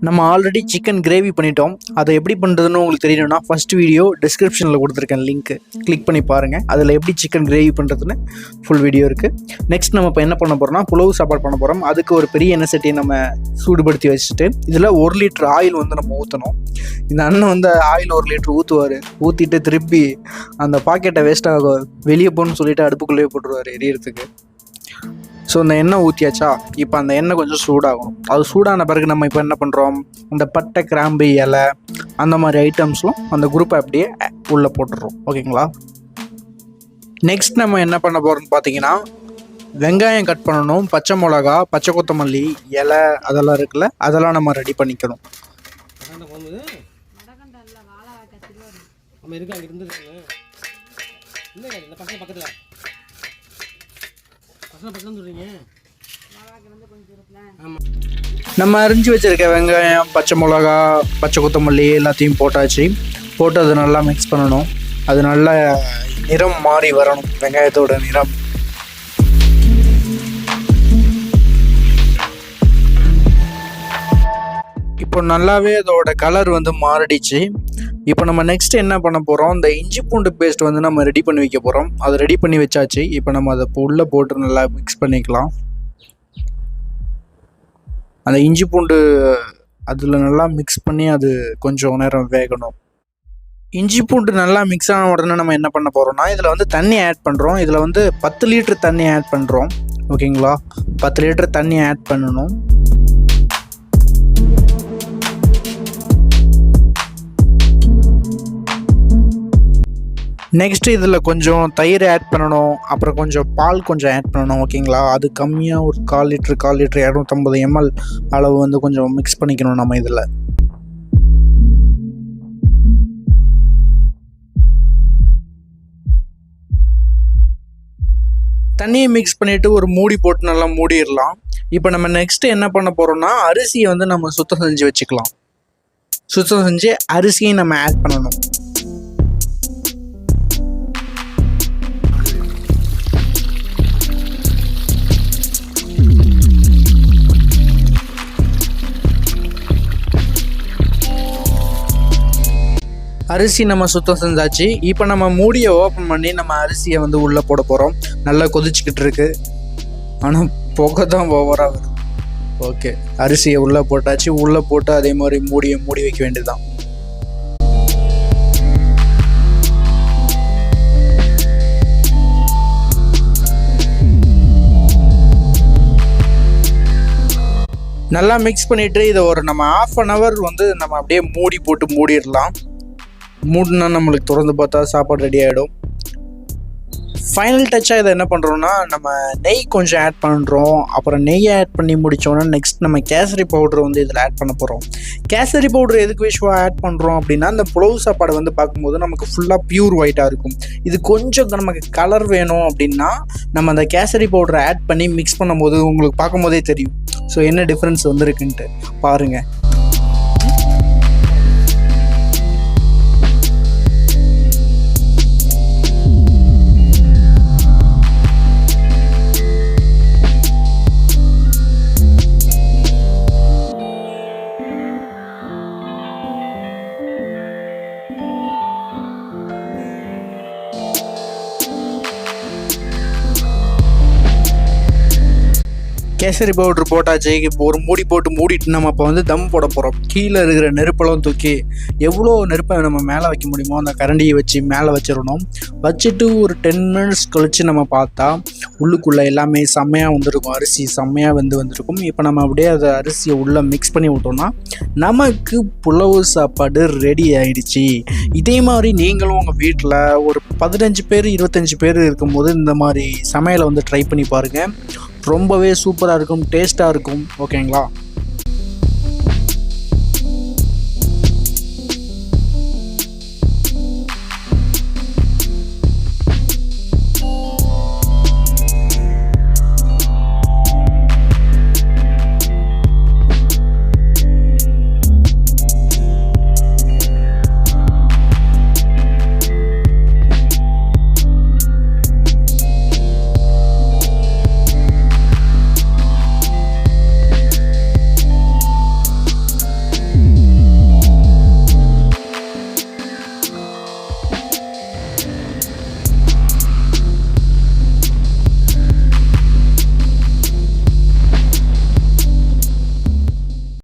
நம்ம already chicken gravy பண்ணிட்டோம். அதை எப்படி பண்ணுறதுன்னு உங்களுக்கு தெரியணும்னா ஃபஸ்ட் வீடியோ டிஸ்கிரிப்ஷனில் கொடுத்துருக்கேன் லிங்க், கிளிக் பண்ணி பாருங்கள். அதில் எப்படி சிக்கன் கிரேவி பண்ணுறதுன்னு ஃபுல் வீடியோ இருக்குது. நெக்ஸ்ட் நம்ம இப்போ என்ன பண்ண போகிறோம்னா புலவு சாப்பாடு பண்ண போகிறோம். அதுக்கு ஒரு பெரிய எண்ணெய் சட்டியை நம்ம சூடுபடுத்தி வச்சுட்டு இதில் 1 லிட்டர் ஆயில் வந்து நம்ம ஊற்றணும். இந்த அண்ணன் வந்து ஆயில் 1 லிட்டர் ஊற்றுவார். ஊற்றிட்டு திருப்பி அந்த பாக்கெட்டை வேஸ்ட்டாக வெளியே போகணும்னு சொல்லிவிட்டு அடுப்புக்குள்ளேயே போட்டுருவார் எரியறதுக்கு. ஸோ இந்த எண்ணெய் ஊற்றியாச்சா, இப்போ அந்த எண்ணெய் கொஞ்சம் சூடாகும். அது சூடான பிறகு நம்ம இப்போ என்ன பண்ணுறோம், இந்த பட்டை, கிராம்பு, இலை அந்த மாதிரி ஐட்டம்ஸ்லாம் அந்த குரூப்பை அப்படியே உள்ளே போட்டுடுறோம். ஓகேங்களா. நெக்ஸ்ட் நம்ம என்ன பண்ண போகிறோம்னு பார்த்தீங்கன்னா வெங்காயம் கட் பண்ணணும், பச்சை மிளகா, பச்சை கொத்தமல்லி, இலை அதெல்லாம் இருக்குல்ல, அதெல்லாம் நம்ம ரெடி பண்ணிக்கணும். நம்ம அரிஞ்சு வச்சிருக்க வெங்காயம், பச்சை மிளகா, பச்சை கொத்தமல்லி எல்லாத்தையும் போட்டாச்சு. போட்டு அதை நல்லா மிக்ஸ் பண்ணணும். அது நல்லா நிறம் மாறி வரணும், வெங்காயத்தோட நிறம். இப்போ நல்லாவே அதோட கலர் வந்து மாறிடுச்சு. இப்போ நம்ம நெக்ஸ்ட் என்ன பண்ண போகிறோம், இந்த இஞ்சி பூண்டு பேஸ்ட் வந்து நம்ம ரெடி பண்ணி வைக்க போகிறோம். அதை ரெடி பண்ணி வச்சாச்சு. இப்போ நம்ம அதை உள்ளே போட்டு நல்லா மிக்ஸ் பண்ணிக்கலாம். அந்த இஞ்சி பூண்டு அதில் நல்லா மிக்ஸ் பண்ணி அது கொஞ்சம் நேரம் வேகணும். இஞ்சி பூண்டு நல்லா மிக்ஸ் ஆன உடனே நம்ம என்ன பண்ண போகிறோம்னா இதில் வந்து தண்ணி ஆட் பண்ணுறோம். இதில் வந்து 10 லிட்டர் தண்ணி ஆட் பண்ணுறோம். ஓகேங்களா. 10 லிட்டர் தண்ணி ஆட் பண்ணணும். நெக்ஸ்ட்டு இதில் கொஞ்சம் தயிர் ஆட் பண்ணணும். அப்புறம் கொஞ்சம் பால் கொஞ்சம் ஆட் பண்ணணும். ஓகேங்களா. அது கம்மியாக ஒரு 1/4 லிட்டர் 250 ml அளவு வந்து கொஞ்சம் மிக்ஸ் பண்ணிக்கணும் நம்ம இதில். தண்ணியை மிக்ஸ் பண்ணிவிட்டு ஒரு மூடி போட்டு நல்லா மூடிடலாம். இப்போ நம்ம நெக்ஸ்ட்டு என்ன பண்ண போகிறோம்னா அரிசியை வந்து நம்ம சுத்தம் செஞ்சு வச்சுக்கலாம். சுத்தம் செஞ்சு அரிசியை நம்ம ஆட் பண்ணணும். அரிசி நம்ம சுத்தம் செஞ்சாச்சு. இப்போ நம்ம மூடியை ஓப்பன் பண்ணி நம்ம அரிசியை வந்து உள்ளே போட போகிறோம். நல்லா கொதிச்சுக்கிட்டு இருக்கு, ஆனால் புகை தான் ஓவராக வருது. ஓகே, அரிசியை உள்ளே போட்டாச்சு. உள்ளே போட்டு அதே மாதிரி மூடி வைக்க வேண்டியதுதான். நல்லா மிக்ஸ் பண்ணிவிட்டு இதை ஒரு நம்ம 1/2 hour வந்து நம்ம அப்படியே மூடிடலாம். மூடினா நம்மளுக்கு திறந்து பார்த்தா சாப்பாடு ரெடி ஆகிடும். ஃபைனல் டச்சாக இதை என்ன பண்ணுறோன்னா நம்ம நெய் கொஞ்சம் ஆட் பண்ணுறோம். அப்புறம் நெய்யை ஆட் பண்ணி முடித்தோன்னா நெக்ஸ்ட் நம்ம கேசரி பவுடர் வந்து இதில் ஆட் பண்ண போகிறோம். கேசரி பவுடர் எதுக்கு விஷயம் ஆட் பண்ணுறோம் அப்படின்னா இந்த புலவு சாப்பாடு வந்து பார்க்கும்போது நமக்கு ஃபுல்லாக பியூர் ஒயிட்டாக இருக்கும். இது கொஞ்சம் நமக்கு கலர் வேணும் அப்படின்னா நம்ம அந்த கேசரி பவுடரை ஆட் பண்ணி மிக்ஸ் பண்ணும்போது உங்களுக்கு பார்க்கும்போதே தெரியும். ஸோ என்ன டிஃப்ரென்ஸ் வந்துருக்குன்ட்டு பாருங்கள். கேசரி பவுட்ரு போட்டாச்சு. இப்போ ஒரு மூடி போட்டு மூடிட்டு நம்ம இப்போ வந்து தம் போட போகிறோம். கீழே இருக்கிற நெருப்பெல்லாம் தூக்கி எவ்வளோ நெருப்பை நம்ம மேலே வைக்க முடியுமோ அந்த கரண்டியை வச்சு மேலே வச்சிடணும். வச்சுட்டு ஒரு 10 minutes கழித்து நம்ம பார்த்தா உள்ளுக்குள்ளே எல்லாமே செம்மையாக வந்துருக்கும். அரிசி செம்மையாக வந்திருக்கும். இப்போ நம்ம அப்படியே அதை அரிசியை உள்ளே மிக்ஸ் பண்ணி விட்டோம்னா நமக்கு புலவு சாப்பாடு ரெடி ஆகிடுச்சு. இதே மாதிரி நீங்களும் உங்கள் வீட்டில் ஒரு 15 பேர் 25 பேர் இருக்கும்போது இந்த மாதிரி சமையலை வந்து ட்ரை பண்ணி பாருங்கள். ரொம்பவே சூப்பராக இருக்கும், டேஸ்ட்டாக இருக்கும். ஓகேங்களா.